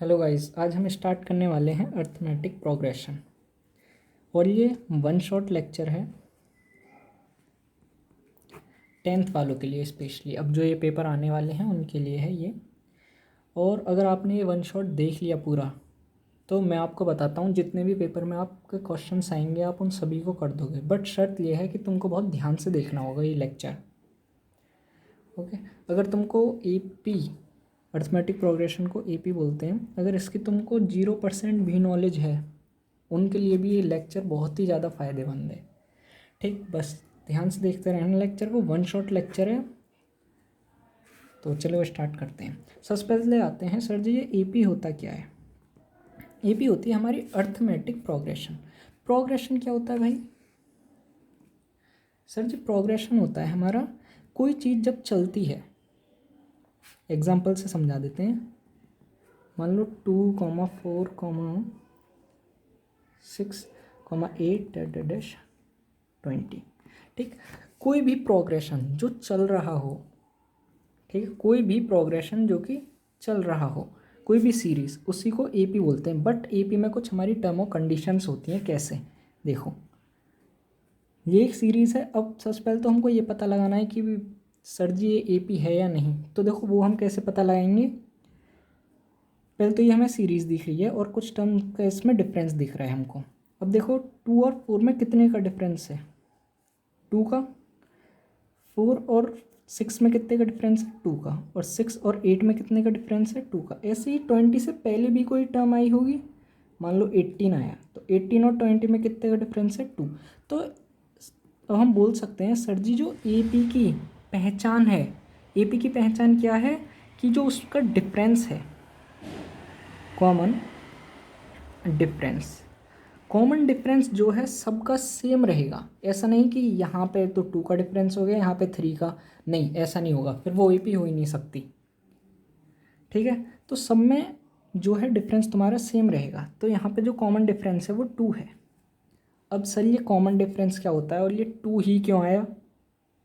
Hello guys, आज हम start करने वाले हैं अर्थमेटिक प्रोग्रेशन और ये वन शॉट लेक्चर है 10th वालों के लिए स्पेशली। अब जो ये पेपर आने वाले हैं उनके लिए है ये। और अगर आपने ये वन शॉट देख लिया पूरा तो मैं आपको बताता हूँ जितने भी पेपर में आपके क्वेश्चंस आएंगे आप उन सभी को कर दोगे। बट शर्त ये है कि तुमको बहुत ध्यान से देखना होगा ये लेक्चर। ओके, अगर तुमको AP अर्थमेटिक प्रोग्रेशन को AP बोलते हैं, अगर इसकी तुमको 0% भी नॉलेज है उनके लिए भी ये लेक्चर बहुत ही ज़्यादा फ़ायदेमंद है। ठीक, बस ध्यान से देखते रहना लेक्चर को। वन शॉट लेक्चर है तो चलो स्टार्ट करते हैं। सबसे पहले आते हैं, सर जी ये AP होता क्या है? AP होती है हमारी अर्थमेटिक प्रोग्रेशन। प्रोग्रेशन क्या होता है भाई? सर जी प्रोग्रेशन होता है हमारा कोई चीज़ जब चलती है। एग्जाम्पल से समझा देते हैं। मान लो 2, 4, 6, 8 -20। ठीक, कोई भी प्रोग्रेशन जो चल रहा हो, ठीक है, कोई भी प्रोग्रेशन जो कि चल रहा हो, कोई भी सीरीज़, उसी को AP बोलते हैं। बट AP में कुछ हमारी टर्म और कंडीशंस होती हैं। कैसे? देखो, ये एक सीरीज़ है। अब सबसे पहले तो हमको ये पता लगाना है कि सर जी ये AP है या नहीं। तो देखो वो हम कैसे पता लगाएंगे। पहले तो ये हमें सीरीज़ दिख रही है और कुछ टर्म का इसमें डिफरेंस दिख रहा है हमको। अब देखो 2 और 4 में कितने का डिफरेंस है? 2 का। 4 और 6 में कितने का डिफरेंस है? 2 का। और 6 और 8 में कितने का डिफरेंस है? 2 का। ऐसे ही 20 से पहले भी कोई टर्म आई होगी, मान लो 18 आया, तो 18 और 20 में कितने का डिफरेंस है? 2। तो अब हम बोल सकते हैं सर जी जो AP की पहचान है, AP की पहचान क्या है कि जो उसका डिफरेंस है, कॉमन डिफरेंस, कॉमन डिफरेंस जो है सबका सेम रहेगा। ऐसा नहीं कि यहाँ पे तो 2 का डिफरेंस हो गया, यहाँ पे 3 का, नहीं, ऐसा नहीं होगा, फिर वो AP हो ही नहीं सकती। ठीक है, तो सब में जो है डिफरेंस तुम्हारा सेम रहेगा। तो यहाँ पे जो कॉमन डिफरेंस है वो 2 है। अब सर ये कॉमन डिफरेंस क्या होता है और ये 2 ही क्यों आया?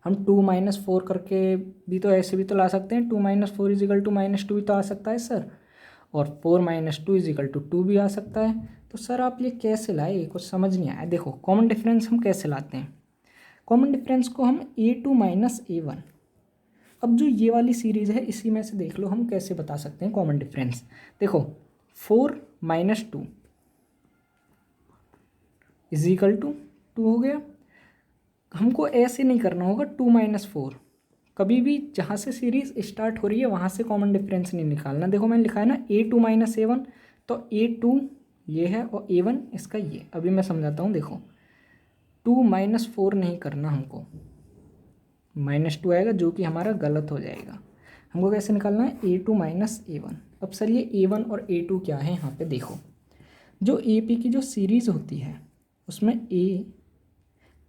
हम 2 - 4 करके भी तो ऐसे भी तो ला सकते हैं। 2 - 4 = -2 भी तो आ सकता है सर। और 4 - 2 = 2 भी आ सकता है। तो सर आप ये कैसे लाए? कुछ समझ नहीं आया। देखो कॉमन डिफरेंस हम कैसे लाते हैं। कॉमन डिफरेंस को हम A2 - A1, अब जो ये वाली सीरीज़ है इसी में से देख लो हम कैसे बता सकते हैं कॉमन डिफरेंस। देखो 4 - 2 = 2 हो गया। हमको ऐसे नहीं करना होगा 2 - 4। कभी भी जहाँ से सीरीज़ स्टार्ट हो रही है वहाँ से कॉमन डिफरेंस नहीं निकालना। देखो मैंने लिखा है ना A2 - A1, तो A2 ये है और A1 इसका ये। अभी मैं समझाता हूँ। देखो 2 - 4 नहीं करना हमको, -2 आएगा जो कि हमारा गलत हो जाएगा। हमको कैसे निकालना है? A2 - A1। अब सर ये A1 और A2 क्या है? यहाँ पे देखो, जो AP की जो सीरीज़ होती है उसमें A,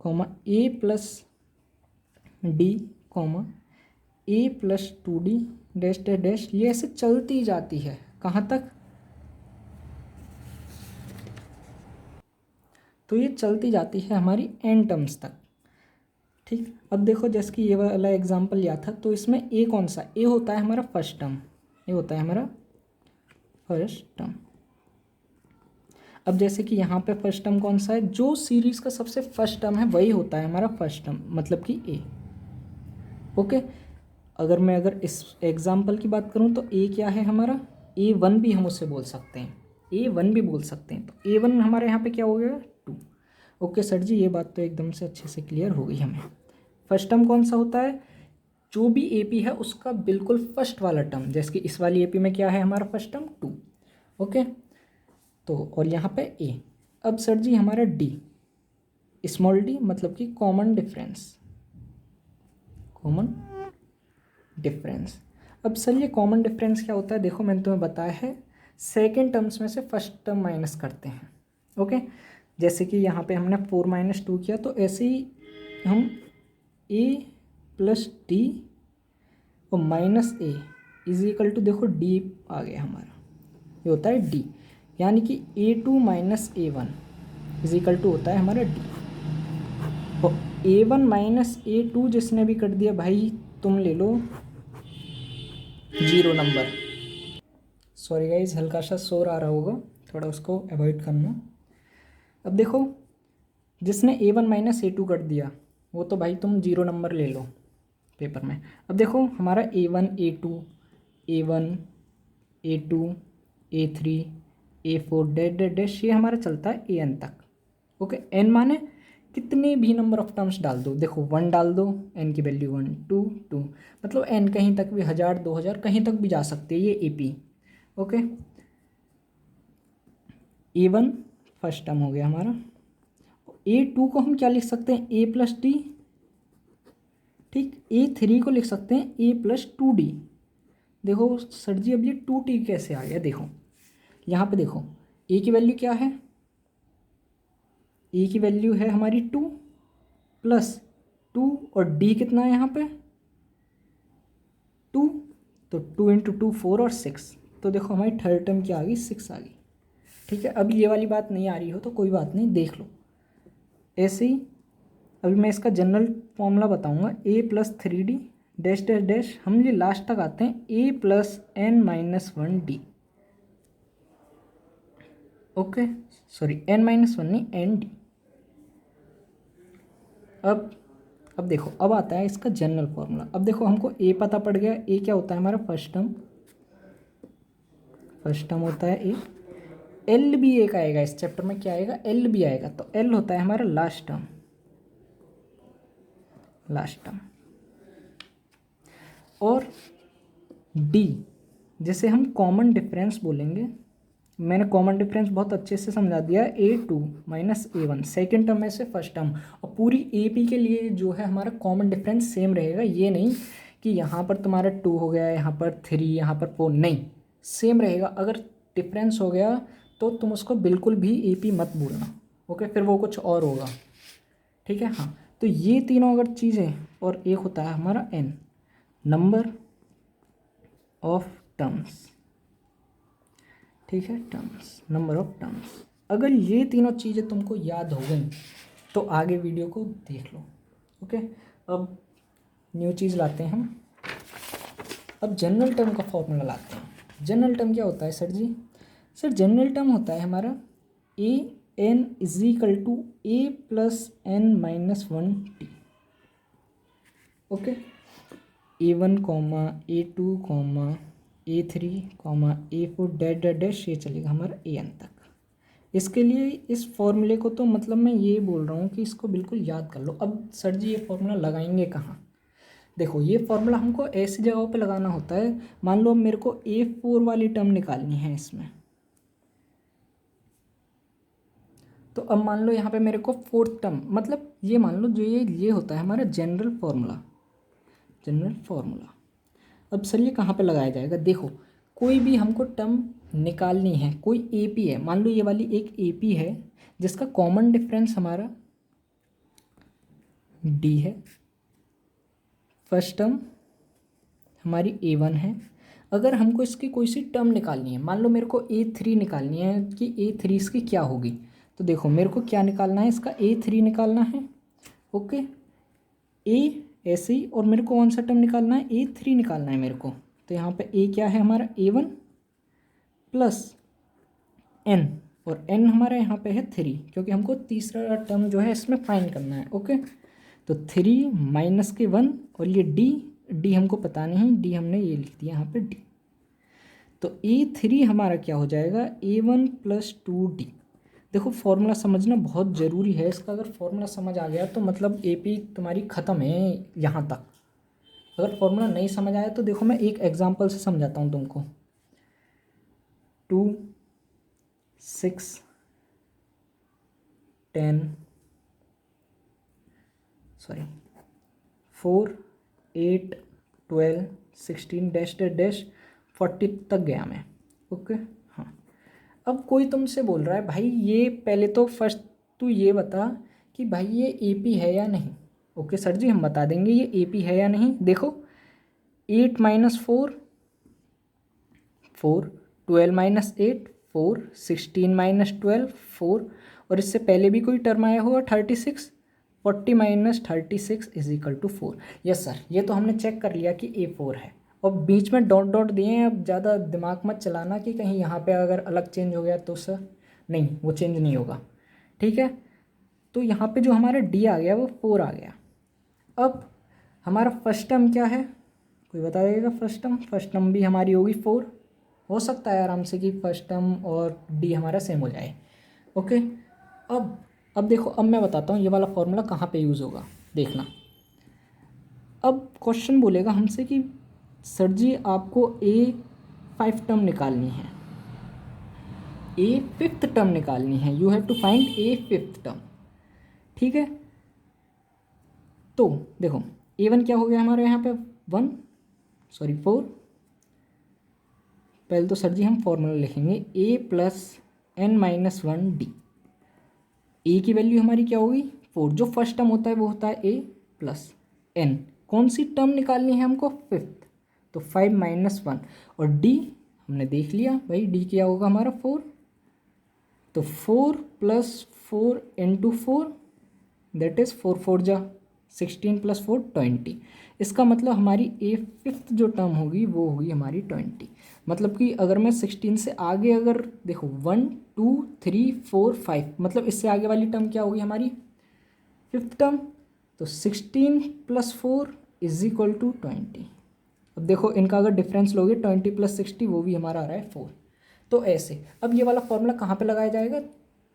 A+D, A+2D डैश ये ऐसे चलती जाती है। कहाँ तक? तो ये चलती जाती है हमारी n टर्म्स तक। ठीक, अब देखो जैसे कि ये वाला एग्जांपल लिया था, तो इसमें A कौन सा? A होता है हमारा फर्स्ट टर्म। ये होता है हमारा फर्स्ट टर्म। अब जैसे कि यहाँ पे फर्स्ट टर्म कौन सा है? जो सीरीज़ का सबसे फर्स्ट टर्म है वही होता है हमारा फर्स्ट टर्म, मतलब कि A। ओके, अगर इस एग्जाम्पल की बात करूँ तो A क्या है हमारा? A1 भी हम उसे बोल सकते हैं, A1 भी बोल सकते हैं। तो A1 हमारे यहाँ पे क्या हो गया? 2। ओके सर जी, ये बात तो एकदम से अच्छे से क्लियर हो गई हमें। फर्स्ट टर्म कौन सा होता है? जो भी AP है उसका बिल्कुल फर्स्ट वाला टर्म। जैसे कि इस वाली AP में क्या है हमारा फर्स्ट टर्म? 2। ओके, तो और यहाँ पे A। अब सर जी हमारा D, स्मॉल d मतलब कि कॉमन डिफरेंस, कॉमन डिफरेंस। अब सर ये कॉमन डिफरेंस क्या होता है? देखो मैंने तुम्हें बताया है, सेकेंड टर्म्स में से फर्स्ट टर्म माइनस करते हैं। ओके, जैसे कि यहाँ पे हमने 4 - 2 किया, तो ऐसे ही हम A+D और -A = देखो D आ गया हमारा, ये होता है D। यानी कि A2 - A1 = होता है हमारा D। और A1 - A2 जिसने भी कर दिया भाई तुम ले लो 0 नंबर। सॉरी गाइज, हल्का सा शोर आ रहा होगा, थोड़ा उसको अवॉइड करना। अब देखो, जिसने A1 माइनस A2 कर दिया वो तो भाई तुम 0 नंबर ले लो पेपर में। अब देखो हमारा A1 A2 A1 A2 A3 A4 dash dash dash ये हमारा चलता है AN तक। ओके, N माने कितने भी नंबर ऑफ टर्म्स डाल दो, देखो 1 डाल दो, N की वैल्यू 1 2 2, मतलब N कहीं तक भी 1000 2000 कहीं तक भी जा सकते हैं ये AP। Okay, A1 first term हो गया हमारा। A2 को हम क्या लिख सकते हैं, A प्लस डी। ठीक, A3 को लिख सकते हैं A प्लस 2D। देखो सर जी अब ये 2T कैसे आ गया, देखो यहाँ पे देखो A की वैल्यू क्या है, A की वैल्यू है हमारी 2 प्लस 2 और D कितना है यहाँ पे 2, तो 2 इंटू 2 4 और 6, तो देखो हमारी थर्ड टर्म क्या आ गई 6 आ गई। ठीक है, अब ये वाली बात नहीं आ रही हो तो कोई बात नहीं, देख लो ऐसे ही। अभी मैं इसका जनरल फॉर्मूला बताऊंगा, A plus 3D dash dash dash, हम ये लास्ट तक आते हैं A plus N minus 1D। Okay sorry N minus 1 नहीं ND। अब देखो अब आता है इसका जनरल फॉर्मूला। अब देखो हमको A पता पड़ गया, A क्या होता है हमारा फर्स्ट टर्म होता है A। L भी एक आएगा इस चैप्टर में, क्या आएगा L भी आएगा, तो L होता है हमारा लास्ट टर्म। और D जिसे हम कॉमन डिफरेंस बोलेंगे, मैंने कॉमन डिफरेंस बहुत अच्छे से समझा दिया, A2 minus A1 second term में से फर्स्ट टर्म, और पूरी AP के लिए जो है हमारा कॉमन डिफरेंस सेम रहेगा। ये नहीं कि यहाँ पर तुम्हारा 2 हो गया, यहाँ पर 3, यहाँ पर 4, नहीं, सेम रहेगा। अगर डिफरेंस हो गया तो तुम उसको बिल्कुल भी AP मत भूलना। ओके, फिर वो कुछ और होगा। ठीक है, हाँ, तो ये तीनों अगर चीज़ें, और एक होता है हमारा N नंबर ऑफ टर्म्स। ठीक है, टर्म्स, नंबर ऑफ टर्म्स। अगर ये तीनों चीज़ें तुमको याद हो गई तो आगे वीडियो को देख लो। ओके, अब न्यू चीज़ लाते हैं हम। अब जनरल टर्म का फॉर्मूला लाते हैं। जनरल टर्म क्या होता है सर जी? सर जनरल टर्म होता है हमारा AN is equal to A plus N minus 1T। Okay, A1 comma A2 comma A3 comma A4 dash dash dash, ये चलेगा हमारा AN तक। इसके लिए इस फॉर्मूले को तो मतलब मैं ये बोल रहा हूँ कि इसको बिल्कुल याद कर लो। अब सर जी ये फॉर्मूला लगाएंगे कहाँ? देखो ये फॉर्मूला हमको ऐसी जगहों पे लगाना होता है, मान लो अब मेरे को A4 वाली टर्म निकालनी है इसमें, तो अब मान लो यहाँ पे मेरे को फोर्थ टर्म, मतलब ये मान लो जो ये होता है हमारा जनरल फॉर्मूला। अब सर ये कहाँ पे लगाया जाएगा? देखो कोई भी हमको टर्म निकालनी है, कोई AP है, मान लो ये वाली एक AP है जिसका कॉमन डिफरेंस हमारा D है, फर्स्ट टर्म हमारी A1 है। अगर हमको इसकी कोई सी टर्म निकालनी है, मान लो मेरे को A3 निकालनी है कि A3 इसकी क्या होगी, तो देखो मेरे को क्या निकालना है, इसका A3 निकालना है। ओके, A ऐसे ही, और मेरे को कौन सा टर्म निकालना है, A3 निकालना है मेरे को। तो यहाँ पे A क्या है हमारा A1 प्लस N, और N हमारा यहाँ पे है 3, क्योंकि हमको तीसरा टर्म जो है इसमें फाइंड करना है। ओके, तो 3 माइनस के 1, और ये D हमको पता नहीं, D हमने ये लिख दिया यहाँ पे D। तो A3 हमारा क्या हो जाएगा, A1 प्लस 2D। देखो फॉर्मूला समझना बहुत ज़रूरी है इसका, अगर फॉर्मूला समझ आ गया तो मतलब AP तुम्हारी ख़त्म है यहाँ तक। अगर फॉर्मूला नहीं समझ आया तो देखो मैं एक एग्जांपल से समझाता हूँ तुमको। 2 6 10 4 8 12 16 डैश डैश डैश 40 तक गया मैं। ओके, हाँ, अब कोई तुमसे बोल रहा है भाई ये पहले तो फर्स्ट तू ये बता कि भाई ये AP है या नहीं। ओके सर जी हम बता देंगे ये AP है या नहीं। देखो 8 माइनस 4 4, 12 माइनस 8 4, 16 माइनस 12 4, और इससे पहले भी कोई टर्म आया होगा 36, 40 minus 36 is equal to 4। Yes sir, ये तो हमने चेक कर लिया कि A4 है। और बीच में डॉट डॉट दिए हैं। अब ज़्यादा दिमाग मत चलाना कि कहीं यहाँ पे अगर अलग चेंज हो गया तो सर नहीं, वो चेंज नहीं होगा, ठीक है। तो यहाँ पे जो हमारा डी आ गया वो 4 आ गया। अब हमारा फर्स्ट टर्म क्या है, कोई बता देगा? फर्स्ट टर्म भी हमारी होगी 4। हो सकता है आराम से कि फर्स्ट टर्म और डी हमारा सेम हो जाए। ओके, अब देखो, अब मैं बताता हूँ ये वाला फॉर्मूला कहाँ पे यूज़ होगा, देखना। अब क्वेश्चन बोलेगा हमसे कि सर जी आपको ए 5 टर्म निकालनी है, ए 5th टर्म निकालनी है, you have to find a 5th term, ठीक है। तो देखो A1 क्या हो गया हमारे यहाँ पे 4। पहले तो सर जी हम फॉर्मूला लिखेंगे A + n-1 D। ए की वैल्यू हमारी क्या होगी 4, जो फर्स्ट टर्म होता है वो होता है A + n। कौन सी टर्म निकालनी है हमको 5th, तो 5 - 1। और D हमने देख लिया भाई, D क्या होगा हमारा 4, तो 4 + 4 × 4 दैट इज़ 4 4 जा 16 + 4 20। इसका मतलब हमारी ए 5th जो टर्म होगी वो होगी हमारी 20। मतलब कि अगर मैं 16 से आगे अगर देखो 1 2 3 4 5, मतलब इससे आगे वाली टर्म क्या होगी हमारी 5th टर्म, तो 16 + 4 = 20। अब देखो इनका अगर डिफरेंस लोगे 20 + 60 वो भी हमारा आ रहा है 4। तो ऐसे अब ये वाला फॉर्मूला कहाँ पे लगाया जाएगा,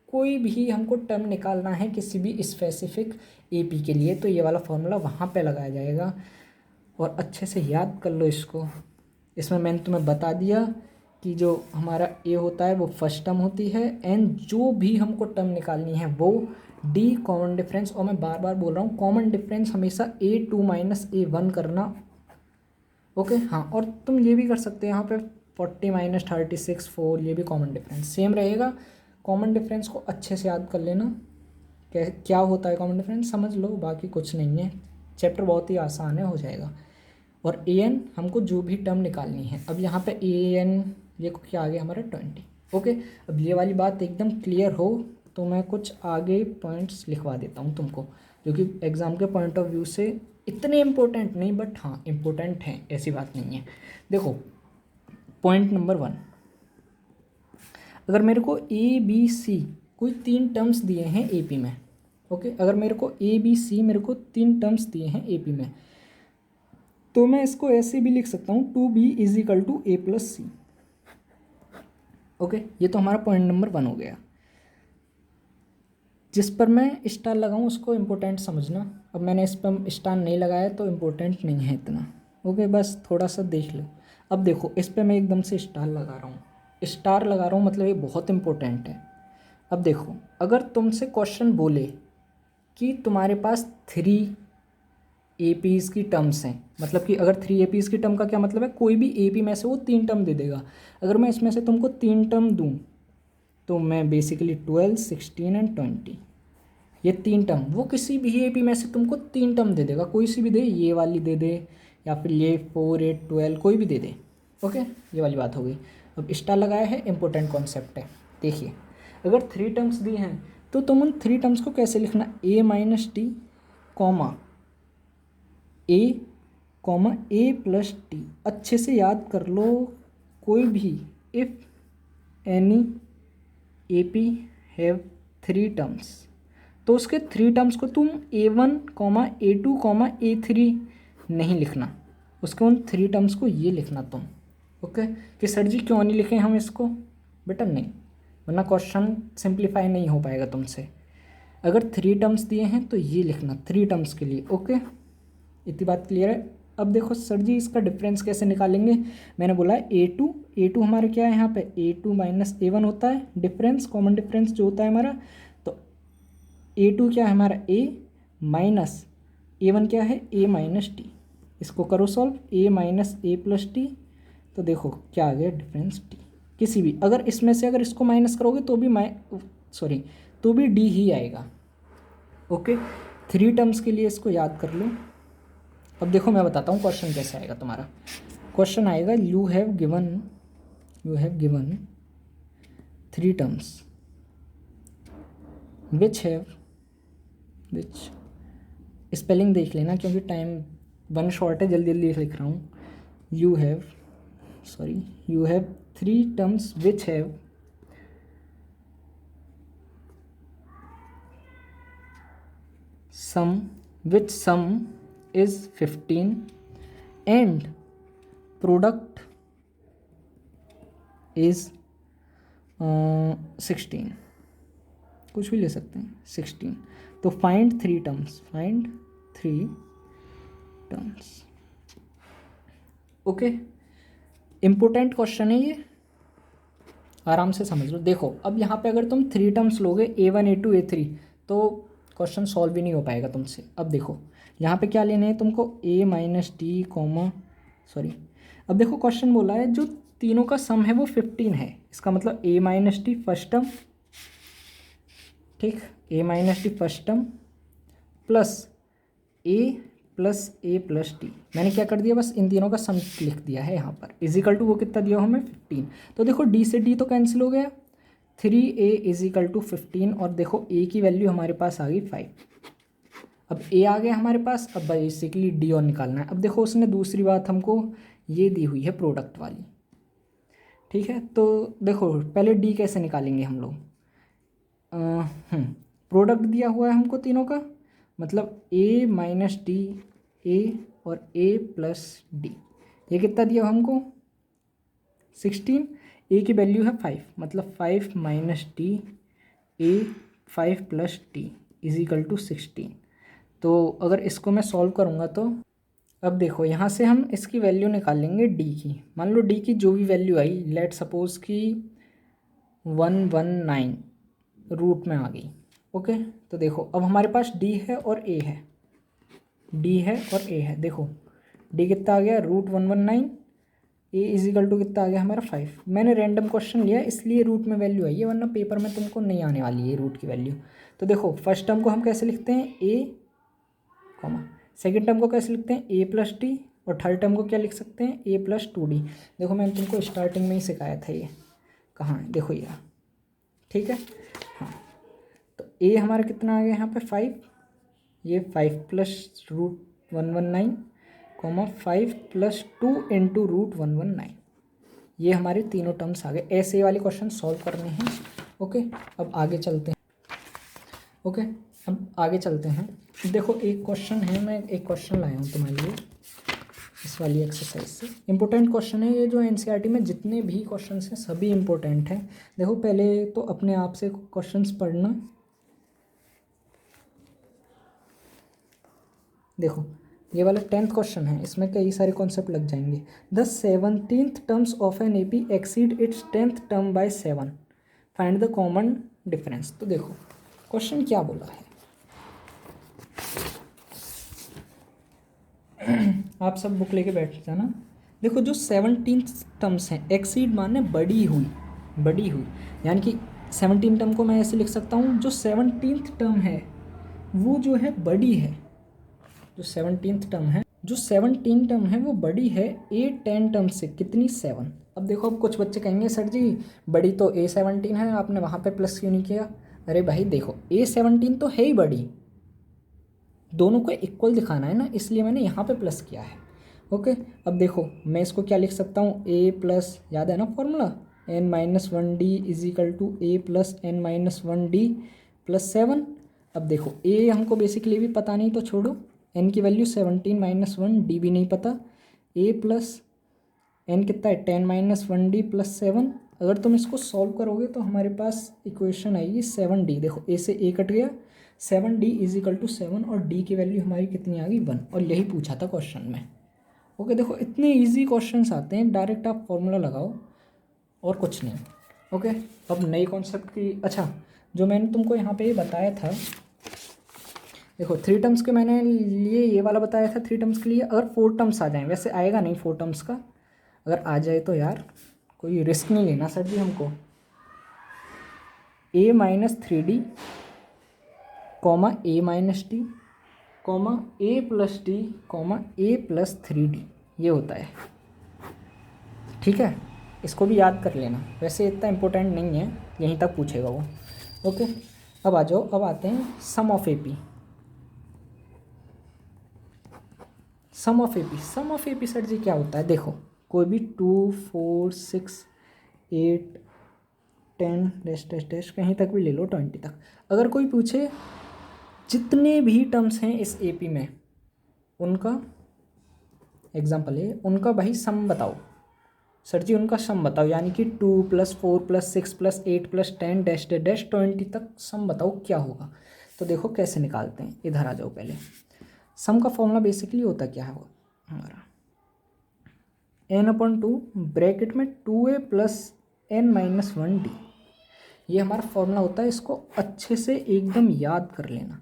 कोई भी हमको टर्म निकालना है किसी भी स्पेसिफिक एपी के लिए, तो ये वाला फॉर्मूला वहाँ पे लगाया जाएगा। और अच्छे से याद कर लो इसको। इसमें मैंने तुम्हें बता दिया कि जो हमारा ए होता है वो फर्स्ट टर्म होती है, एंड जो भी हमको टर्म निकालनी है वो डी कॉमन डिफरेंस, और मैं बार बार बोल रहा हूँ कॉमन डिफरेंस हमेशा A2 - A1 करना। ओके हाँ, और तुम ये भी कर सकते हैं यहाँ पे 40 - 36 4, ये भी कॉमन डिफरेंस सेम रहेगा। कॉमन डिफरेंस को अच्छे से याद कर लेना, क्या होता है कॉमन डिफरेंस समझ लो, बाकी कुछ नहीं है, चैप्टर बहुत ही आसान है, हो जाएगा। और an हमको जो भी टर्म निकालनी है, अब यहाँ पे an ये क्या आ गया हमारा 20। ओके, अब ये वाली बात एकदम क्लियर हो तो मैं कुछ आगे पॉइंट्स लिखवा देता हूँ तुमको, जो कि एग्ज़ाम के पॉइंट ऑफ व्यू से इतने इम्पोर्टेंट नहीं, बट हाँ इम्पोर्टेंट हैं, ऐसी बात नहीं है। देखो पॉइंट नंबर 1, अगर मेरे को ABC कोई 3 टर्म्स दिए हैं AP में, ओके, अगर मेरे को ABC मेरे को 3 टर्म्स दिए हैं AP में, तो मैं इसको ऐसे भी लिख सकता हूँ 2B = A + C। ओके, ये तो हमारा पॉइंट नंबर 1 हो गया। जिस पर मैं स्टार लगाऊँ उसको इम्पोर्टेंट समझना। अब मैंने इस पर स्टार नहीं लगाया तो इम्पोर्टेंट नहीं है इतना। ओके, बस थोड़ा सा देख लो। अब देखो इस पर मैं एकदम से स्टार लगा रहा हूँ, स्टार लगा रहा हूँ मतलब ये बहुत इम्पोर्टेंट है। अब देखो अगर तुमसे क्वेश्चन बोले कि तुम्हारे पास 3 APs की टर्म्स हैं, मतलब कि अगर 3 APs की टर्म का क्या मतलब है, कोई भी AP में से वो 3 टर्म दे देगा। अगर मैं इसमें से तुमको 3 टर्म दूँ तो मैं बेसिकली 12 16 एंड 20, ये 3 टर्म, वो किसी भी AP में से तुमको 3 टर्म दे देगा, कोई सी भी दे, ये वाली दे दे या फिर ये 4 8 12 कोई भी दे दे। ओके, ये वाली बात हो गई। अब स्टार लगाया है, इंपॉर्टेंट कॉन्सेप्ट है। देखिए अगर 3 टर्म्स दी हैं तो तुम उन 3 टर्म्स को कैसे लिखना, A - T comma A + T, अच्छे से याद कर लो। कोई भी if any AP have 3 terms, तो उसके 3 टर्म्स को तुम A1, A2, A3 नहीं लिखना, उसके उन 3 टर्म्स को ये लिखना तुम। ओके, कि सर जी क्यों नहीं लिखें हम इसको, बेटा नहीं, वरना क्वेश्चन सिंप्लीफाई नहीं हो पाएगा तुमसे। अगर 3 टर्म्स दिए हैं तो ये लिखना 3 टर्म्स के लिए। ओके, इतनी बात क्लियर है। अब देखो सर जी इसका डिफरेंस कैसे निकालेंगे, मैंने बोला है A2 हमारा क्या है यहाँ पे A2 - A1 होता है, डिफरेंस कॉमन डिफरेंस जो होता है हमारा, तो A2 क्या है हमारा A माइनस A1 क्या है A - T। इसको करो सॉल्व, A - A + T, तो देखो क्या आ गया डिफरेंस T। किसी भी अगर इसमें से अगर इसको माइनस करोगे तो भी D ही आएगा। ओके, 3 टर्म्स के लिए इसको याद कर लो। अब देखो मैं बताता हूँ क्वेश्चन कैसे आएगा तुम्हारा। क्वेश्चन आएगा you have given 3 terms which spelling देख लेना क्योंकि टाइम 1 शॉर्ट है, जल्दी जल्दी लिख रहा हूँ। you have three terms which have sum is 15 and product is 16, कुछ भी ले सकते हैं 16। तो find three terms. Okay, important question है ये, आराम से समझ लो। देखो अब यहाँ पे अगर तुम थ्री टर्म्स लोगे A1 A2 A3 तो क्वेश्चन सॉल्व भी नहीं हो पाएगा तुमसे। अब देखो यहाँ पे क्या लेने हैं तुमको, A माइनस टी अब देखो क्वेश्चन बोला है जो तीनों का सम है वो 15 है, इसका मतलब A minus T first term, ठीक, A minus T first term plus A plus T. मैंने क्या कर दिया, बस इन तीनों का सम लिख दिया है यहाँ पर, इजिकल टू वो कितना दिया हमें 15। तो देखो D से D तो कैंसिल हो गया, 3A इजिकल टू 15 और देखो A की वैल्यू हमारे पास आ गई 5। अब A आ गया हमारे पास, अब बेसिकली D और निकालना है। अब देखो उसने दूसरी बात हमको ये दी हुई है प्रोडक्ट वाली, ठीक है। तो देखो पहले D कैसे निकालेंगे हम लोग, प्रोडक्ट दिया हुआ है हमको तीनों का, मतलब A माइनस डी A और A प्लस डी, ये कितना दिया हमको 16, A की वैल्यू है 5, मतलब 5 minus d A 5 plus d is equal to 16। तो अगर इसको मैं सॉल्व करूँगा तो अब देखो यहाँ से हम इसकी वैल्यू निकालेंगे D की। मान लो D की जो भी वैल्यू आई, लेट सपोज कि 119 रूट में आ गई। ओके, तो देखो अब हमारे पास D है और A है, देखो D कितना आ गया √119, A इजिकल टू कितना आ गया हमारा 5। मैंने रैंडम क्वेश्चन लिया इसलिए रूट में वैल्यू आई है, वरना पेपर में तुमको नहीं आने वाली है रूट की वैल्यू। तो देखो फर्स्ट टर्म को हम कैसे लिखते हैं A, सेकेंड टर्म को कैसे लिखते हैं A प्लस टी, और थर्ड टर्म को क्या लिख सकते हैं A प्लस 2D। देखो मैंने तुमको स्टार्टिंग में ही सिखाया था, ये कहाँ है देखो ये, ठीक है। हाँ, तो A हमारा कितना आ गया यहाँ पे 5, ये 5 प्लस √119 5 प्लस 2 इंटू √119, ये हमारे तीनों टर्म्स आ गए। ऐसे वाले क्वेश्चन सॉल्व करने हैं। ओके, अब आगे चलते हैं। देखो एक क्वेश्चन है, मैं एक क्वेश्चन लाया हूँ तुम्हारे लिए इस वाली एक्सरसाइज से। इम्पोर्टेंट क्वेश्चन है ये, जो एनसीईआरटी में जितने भी क्वेश्चंस हैं सभी इम्पोर्टेंट हैं। देखो पहले तो अपने आप से क्वेश्चंस पढ़ना। देखो ये वाला 10th क्वेश्चन है, इसमें कई सारे कॉन्सेप्ट लग जाएंगे। The 17th terms of an AP exceed it's 10th term by 7, find the common difference. तो देखो क्वेश्चन क्या बोला है, आप सब बुक लेके बैठ जाना। देखो जो 17th टर्म्स हैं, एक्सीड माने बढ़ी हुई, यानी कि 17 टर्म को मैं ऐसे लिख सकता हूँ, जो 17th टर्म है वो जो है बड़ी है, जो 17 टर्म है वो बड़ी है A10 टर्म से, कितनी 7। अब देखो अब कुछ बच्चे कहेंगे सर जी बड़ी तो A17 है, आपने वहाँ पे प्लस क्यों नहीं किया। अरे भाई देखो A17 तो है ही बड़ी, दोनों को इक्वल दिखाना है ना, इसलिए मैंने यहाँ पे प्लस किया है। ओके, अब देखो मैं इसको क्या लिख सकता हूँ, A प्लस, याद है ना formula, n-1d is equal to A plus n-1d plus 7। अब देखो A हमको बेसिकली भी पता नहीं तो छोड़ो, n की वैल्यू 17 - 1, d भी नहीं पता, A प्लस n कितना है 10 - 1d प्लस 7। अगर तुम इसको सॉल्व करोगे तो हमारे पास इक्वेशन आएगी 7d। देखो A से A कट गया, 7d इजिकल टू 7 और d की वैल्यू हमारी कितनी आ गई 1, और यही पूछा था क्वेश्चन में। ओके, देखो इतने इजी क्वेश्चंस आते हैं, डायरेक्ट आप फॉर्मूला लगाओ और कुछ नहीं। ओके, अब नई कॉन्सेप्ट की, अच्छा जो मैंने तुमको यहाँ पे बताया था, देखो 3 टर्म्स के मैंने लिए ये वाला बताया था 3 टर्म्स के लिए। अगर 4 टर्म्स आ जाएँ, वैसे आएगा नहीं 4 टर्म्स का, अगर आ जाए तो यार कोई रिस्क नहीं लेना सर जी हमको। A minus 3d comma A minus T comma A plus T comma A plus 3d, ये होता है, ठीक है। इसको भी याद कर लेना, वैसे इतना इम्पोर्टेंट नहीं है, यहीं तक पूछेगा वो। ओके, अब आ जाओ, अब आते हैं sum of AP. Sum of AP sir ji क्या होता है, देखो कोई भी 2, 4, 6, 8, 10 डैश डैश डैश कहीं तक भी ले लो 20 तक। अगर कोई पूछे जितने भी टर्म्स हैं इस एपी में उनका एग्जाम्पल है, उनका भाई सम बताओ सर जी, उनका सम बताओ, यानी कि 2 + 4 + 6 + 8 + 10 डैश डैश डैश 20 तक सम बताओ क्या होगा। तो देखो कैसे निकालते हैं, इधर आ जाओ। पहले सम का फॉर्मूला बेसिकली होता क्या है वो हमारा n/2 ब्रैकेट में 2a + n - 1d, ये हमारा फॉर्मूला होता है। इसको अच्छे से एकदम याद कर लेना।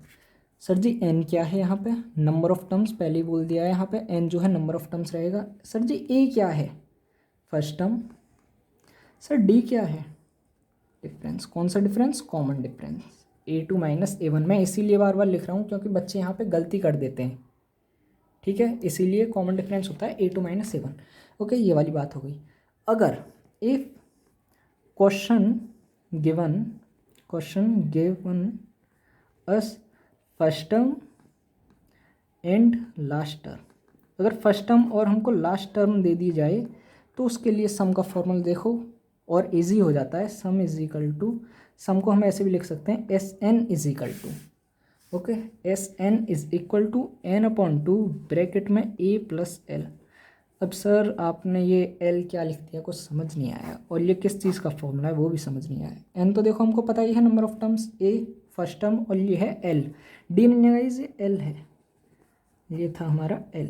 सर जी n क्या है, यहाँ पे नंबर ऑफ टर्म्स पहले ही बोल दिया है, यहाँ पे n जो है नंबर ऑफ टर्म्स रहेगा। सर जी a क्या है, फर्स्ट टर्म। सर d क्या है, डिफरेंस। कौन सा difference, common difference, a2 - a1। मैं इसीलिए बार बार लिख रहा हूँ क्योंकि बच्चे यहाँ पे गलती कर देते हैं, ठीक है, इसीलिए कॉमन डिफरेंस होता है a2 - a1। ओके, ये वाली बात हो गई। अगर if question given us first term and last term, अगर फर्स्ट टर्म और हमको लास्ट टर्म दे दी जाए तो उसके लिए सम का फॉर्मूला देखो और इजी हो जाता है। Sum is equal to, sum को हम ऐसे भी लिख सकते हैं SN is equal to, okay, SN is equal to n/2 bracket में a + l। अब सर आपने ये l क्या लिख दिया, कुछ समझ नहीं आया, और ये किस चीज़ का फॉर्मूला है वो भी समझ नहीं आया। n तो देखो हमको पता ही है number of terms, a first term, और ये है l, d नहीं है गाइस, ये l है, ये था हमारा l।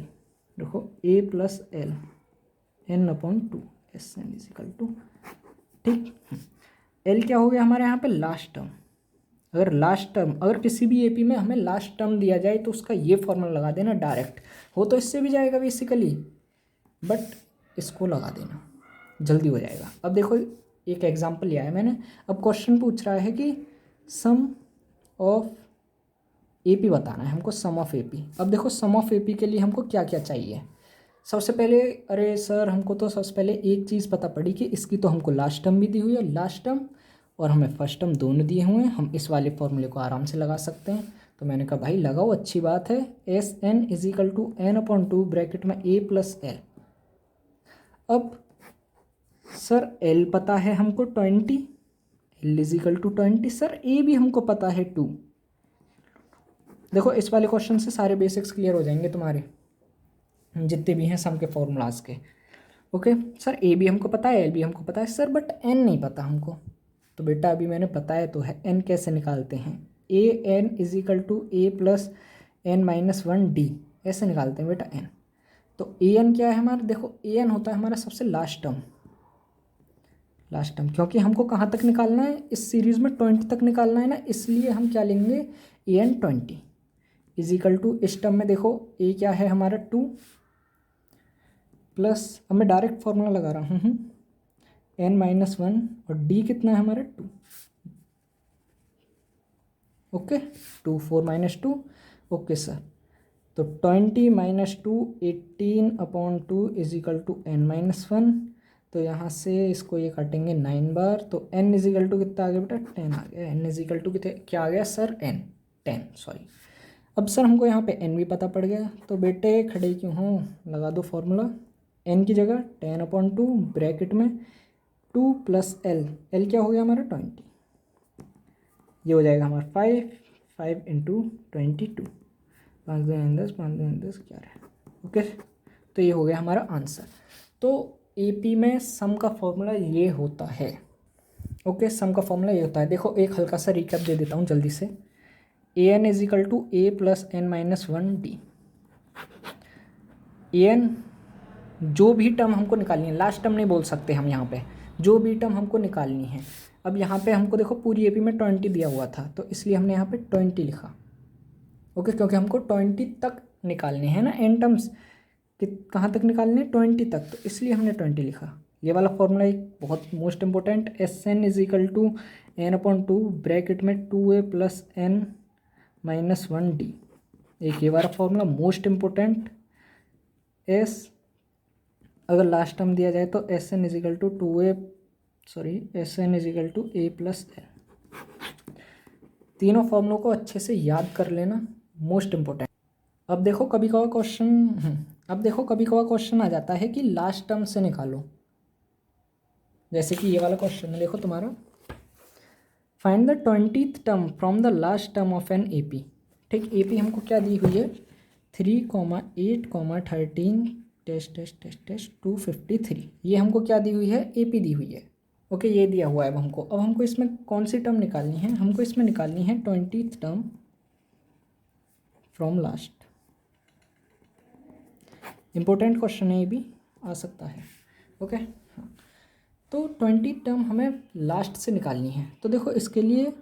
देखो a + l n/2 SN is equal to, ठीक। l क्या हो गया हमारे यहाँ पे, लास्ट टर्म। अगर लास्ट टर्म, अगर किसी भी एपी में हमें लास्ट टर्म दिया जाए तो उसका ये फॉर्मूला लगा देना डायरेक्ट, हो तो इससे भी जाएगा बेसिकली, बट इसको लगा देना, जल्दी हो जाएगा। अब देखो एक एग्जांपल लिया है मैंने। अब क्वेश्चन पूछ रहा है कि सम ऑफ एपी बताना है हमको, सम ऑफ एपी। अब देखो सम ऑफ एपी के लिए हमको क्या क्या चाहिए। सबसे पहले, अरे सर हमको तो सबसे पहले एक चीज़ पता पड़ी कि इसकी तो हमको लास्ट टर्म भी दी हुई है, लास्ट टर्म और हमें फर्स्ट टर्म दोनों दिए हुए हैं, हम इस वाले फॉर्मूले को आराम से लगा सकते हैं। तो मैंने कहा भाई लगाओ, अच्छी बात है। SN is equal to n/2 bracket में a + l। अब सर l पता है हमको 20, l is equal to 20। Sir a भी हमको पता है 2। देखो इस वाले क्वेश्चन से सारे बेसिक्स क्लियर हो जाएंगे तुम्हारे, जितने भी हैं सम के फॉर्मूलाज के। ओके सर, a भी हमको पता है, l भी हमको पता है सर, बट n नहीं पता हमको। तो बेटा अभी मैंने बताया तो है, n कैसे निकालते हैं, an is equal to a + n - 1d, ऐसे निकालते हैं बेटा n। तो an क्या है हमारा, देखो an होता है हमारा सबसे लास्ट टर्म, लास्ट टर्म, क्योंकि हमको कहाँ तक निकालना है, इस सीरीज़ में 20 तक निकालना है ना, इसलिए हम क्या लेंगे, an 20 इज इक्वल टू, इस टर्म में देखो a क्या है हमारा 2 प्लस, अब मैं डायरेक्ट फॉर्मूला लगा रहा हूँ n - 1, और d कितना है हमारा 2, ओके 2 4 - 2, ओके सर। तो 20 - 2 18/2 इज इक्वल टू n - 1। तो यहाँ से इसको ये काटेंगे 9 बार, तो n इज इक्वल टू कितना आ गया बेटा, 10 आ गया। n इज इक्वल टू कितने क्या आ गया सर, n 10 सॉरी। अब सर हमको यहाँ पे n भी पता पड़ गया, तो बेटे खड़े क्यों हो, लगा दो फॉर्मूला। n की जगह 10/2 ब्रैकेट में 2 + l, l क्या हो गया हमारा 20, ये हो जाएगा हमारा 5 × 22, 5 × 10, 5 × 10 11, ओके। तो ये हो गया हमारा आंसर। तो एपी में सम का फॉर्मूला ये होता है, ओके, सम का फॉर्मूला ये होता है। देखो एक हल्का सा रिकैप दे देता हूँ जल्दी से। an is equal to a + n - 1d। an जो भी टर्म हमको निकालनी है, लास्ट टर्म नहीं बोल सकते हम यहाँ पे, जो भी टर्म हमको निकालनी है। अब यहाँ पे हमको देखो पूरी एपी में 20 दिया हुआ था, तो इसलिए हमने यहाँ पे 20 लिखा, ओके, क्योंकि हमको 20 तक निकालने हैं ना एन टर्म्स, कि कहाँ तक निकालने हैं 20 तक, तो इसलिए हमने 20 लिखा। ये वाला फॉर्मूला एक बहुत most important, SN is equal to n/2 bracket में 2a + n - 1d, एक ये वाला फॉर्मूला मोस्ट इम्पोर्टेंट। अगर लास्ट टर्म दिया जाए तो SN is equal to SN is equal to a + l। तीनों फॉर्मूलों को अच्छे से याद कर लेना, मोस्ट इम्पोर्टेंट। अब देखो कभी कभार क्वेश्चन, अब देखो कभी कभार क्वेश्चन आ जाता है कि लास्ट टर्म से निकालो, जैसे कि ये वाला क्वेश्चन है, देखो तुम्हारा find the 20th term from the last term of an AP. ठीक, एपी हमको क्या दी हुई है 3,8,13 टेस्ट टेस्ट टेस्ट टेस्ट 253, ये हमको क्या दी हुई है एपी दी हुई है। ओके, ये दिया हुआ है अब हमको। अब हमको इसमें कौन सी टर्म निकालनी है, हमको इसमें निकालनी है 20th term from last. Important question है, ये भी आ सकता है। ओके, हाँ, तो 20 टर्म हमें लास्ट से निकालनी है। तो देखो इसके लिए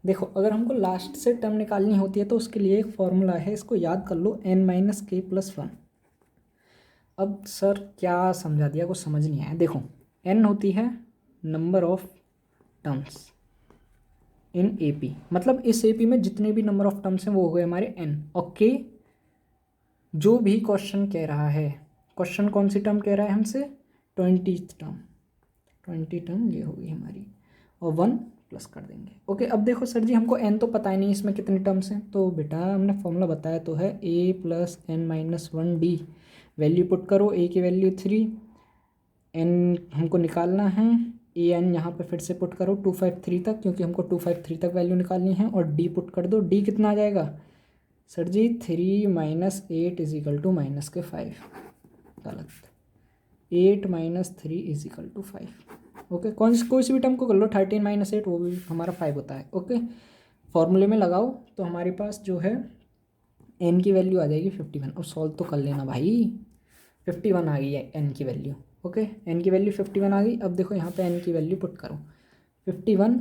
देखो अगर हमको लास्ट से टर्म निकालनी होती है तो उसके लिए एक फॉर्मूला है, इसको याद कर लो, n-k+1। अब सर क्या समझा दिया, कुछ समझ नहीं आया। देखो n होती है number of terms in AP, मतलब इस एपी में जितने भी नंबर ऑफ टर्म्स हैं वो हो गए हमारे n, और k जो भी क्वेश्चन कह रहा है, क्वेश्चन कौन सी टर्म कह रहा है हमसे 20th टर्म, 20 टर्म ये होगी हमारी, और 1 प्लस कर देंगे। ओके, अब देखो सर जी हमको n तो पता ही नहीं इसमें कितने टर्म्स हैं, तो बेटा हमने फॉर्मूला बताया तो है a+n-1d, वैल्यू पुट करो, a की वैल्यू 3, n हमको निकालना है, ए एन यहाँ पे फिर से पुट करो 253 तक, क्योंकि हमको 253 तक वैल्यू निकालनी है, और d पुट कर दो, d कितना आ जाएगा सर जी 3 - 8 = -5, गलत, 8 - 3 = 5। ओके, कोई सी भी टर्म को कर लो, 13 - 8 वो भी हमारा 5 होता है। ओके, फॉर्मूले में लगाओ तो हमारे पास जो है n की वैल्यू आ जाएगी 51। अब सॉल्व तो कर लेना भाई, 51 आ गई है n की वैल्यू। ओके, n की वैल्यू 51 आ गई। अब देखो यहाँ पे n की वैल्यू पुट करो, 51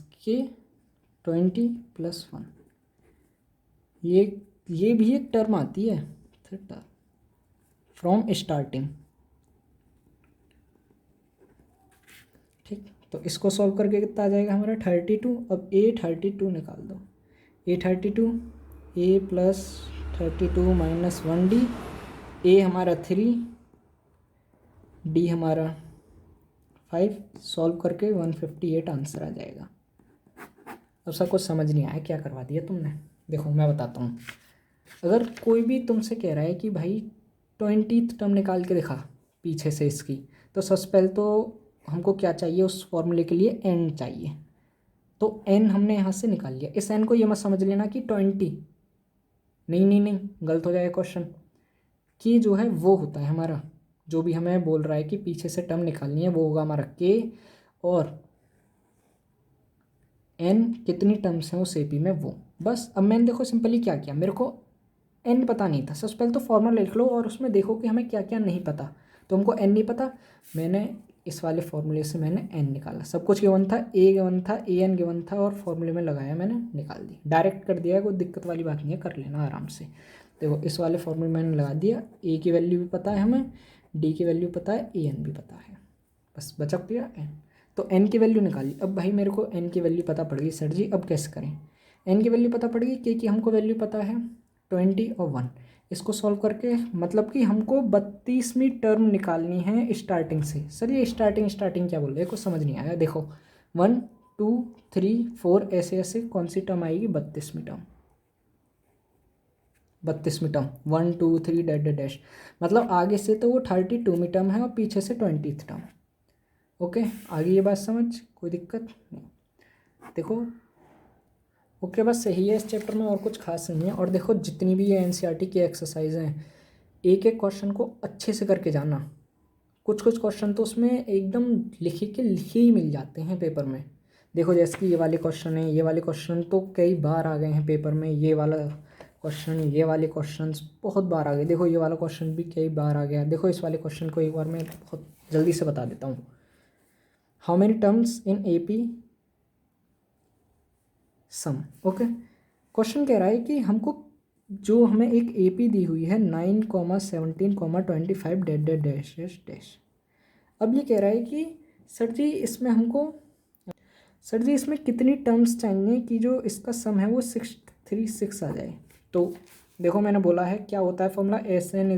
- k 20 + 1, ये भी एक टर्म आती है, थीटा फ्रॉम स्टार्टिंग। ठीक, तो इसको सॉल्व करके कितना आ जाएगा हमारा 32। अब a32 निकाल दो, a32 a+32 - 1d, a हमारा 3, d हमारा 5, सॉल्व करके 158 आंसर आ जाएगा। अब सब कुछ समझ नहीं आया, क्या करवा दिया तुमने। देखो मैं बताता हूँ, अगर कोई भी तुमसे कह रहा है कि भाई 20th टर्म निकाल के दिखा पीछे से इसकी, तो सबसे पहले तो हमको क्या चाहिए, उस फॉर्मूले के लिए n चाहिए, तो n हमने यहाँ से निकाल लिया। इस n को ये मत समझ लेना कि 20, नहीं नहीं नहीं, गलत हो जाएगा क्वेश्चन, कि जो है वो होता है हमारा, जो भी हमें बोल रहा है कि पीछे से टर्म निकालनी है वो होगा हमारा k, और n कितनी टर्म्स हैं उस एपी में वो। बस अब मैंने देखो सिंपली क्या किया, मेरे को n पता नहीं था, सबसे पहले तो फॉर्मूला लिख लो और उसमें देखो कि हमें क्या क्या नहीं पता। तो हमको n नहीं पता, मैंने इस वाले फॉर्मूले से मैंने n निकाला, सब कुछ गिवन था, a गिवन था, an गिवन था, और फॉर्मूले में लगाया, मैंने निकाल दी, डायरेक्ट कर दिया है, कोई दिक्कत वाली बात नहीं है, कर लेना आराम से। देखो इस वाले फॉर्मूले में मैंने लगा दिया, a की वैल्यू भी पता है हमें, d की वैल्यू पता है, an भी पता है, बस बचा दिया n। तो n की वैल्यू निकाली। अब भाई मेरे को n की वैल्यू पता पड़ गई सर जी, अब कैसे करें, n की वैल्यू पता पड़ गई, k की हमको वैल्यू पता है 20 और 1, इसको सॉल्व करके मतलब कि हमको 32वीं टर्म निकालनी है स्टार्टिंग से। सर ये स्टार्टिंग क्या बोल रहे हैं, कुछ समझ नहीं आया। देखो 1 2 3 4 ऐसे ऐसे कौन सी टर्म आएगी 32वीं टर्म, 32वीं टर्म 1 2 3 डैश डैश, मतलब आगे से तो वो 32वीं टर्म है और पीछे से 20th टर्म। ओके, आगे ये बात समझ, कोई दिक्कत नहीं। देखो ओके, बस सही है, इस चैप्टर में और कुछ खास नहीं है। और देखो जितनी भी ये एनसीईआरटी की एक्सरसाइज हैं, एक एक क्वेश्चन को अच्छे से करके जाना, कुछ कुछ क्वेश्चन तो उसमें एकदम लिखे ही मिल जाते हैं पेपर में। देखो जैसे कि ये वाले क्वेश्चन है, ये वाले क्वेश्चन तो कई बार आ गए हैं पेपर में, ये वाला क्वेश्चन, ये वाले क्वेश्चन बहुत बार आ गए। देखो ये वाला क्वेश्चन भी कई बार आ गया। देखो इस वाले क्वेश्चन को एक बार मैं बहुत जल्दी से बता देता हूँ। How many terms in AP some. Okay, question कह रहा है कि हमको जो हमें एक एपी दी हुई है 9,17,25 dash dash dash dash dash. अब ये कह रहा है कि सर जी इसमें कितनी टर्म्स चाहिए कि जो इसका सम है वो 636 आ जाए। तो देखो मैंने बोला है क्या होता है फॉर्मूला, SN =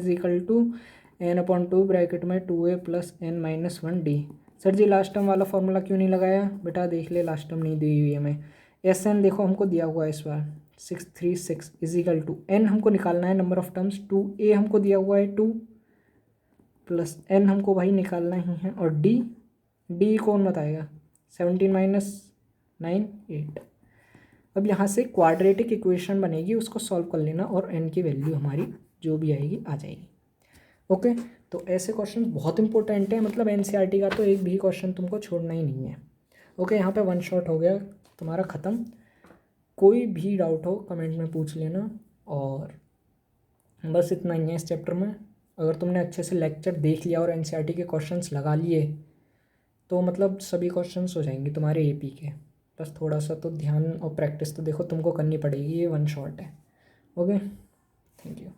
n/2 में 2a + n-1d। सर जी लास्ट टर्म वाला फॉर्मूला क्यों नहीं लगाया, बेटा देख ले लास्ट टर्म नहीं दी हुई है हमें। SN देखो हमको दिया हुआ है इस बार 636 इजिकल टू n हमको निकालना है नंबर ऑफ टर्म्स 2a हमको दिया हुआ है 2 प्लस n हमको भाई निकालना ही है और d कौन बताएगा 17 माइनस 9 8। अब यहाँ से क्वाड्रेटिक इक्वेशन बनेगी, उसको सॉल्व कर लेना और n की वैल्यू हमारी जो भी आएगी आ जाएगी। ओके तो ऐसे क्वेश्चन बहुत इंपॉर्टेंट है, मतलब एनसीईआरटी का तो एक भी क्वेश्चन तुमको छोड़ना ही नहीं है। ओके यहाँ पे वन शॉट हो गया तुम्हारा ख़त्म। कोई भी डाउट हो कमेंट में पूछ लेना और बस इतना ही है इस चैप्टर में। अगर तुमने अच्छे से लेक्चर देख लिया और एनसीईआरटी के क्वेश्चंस लगा लिए तो मतलब सभी क्वेश्चंस हो जाएंगे तुम्हारे एपी के। बस थोड़ा सा तो ध्यान और प्रैक्टिस तो देखो तुमको करनी पड़ेगी, ये वन शॉट है। Okay thank you.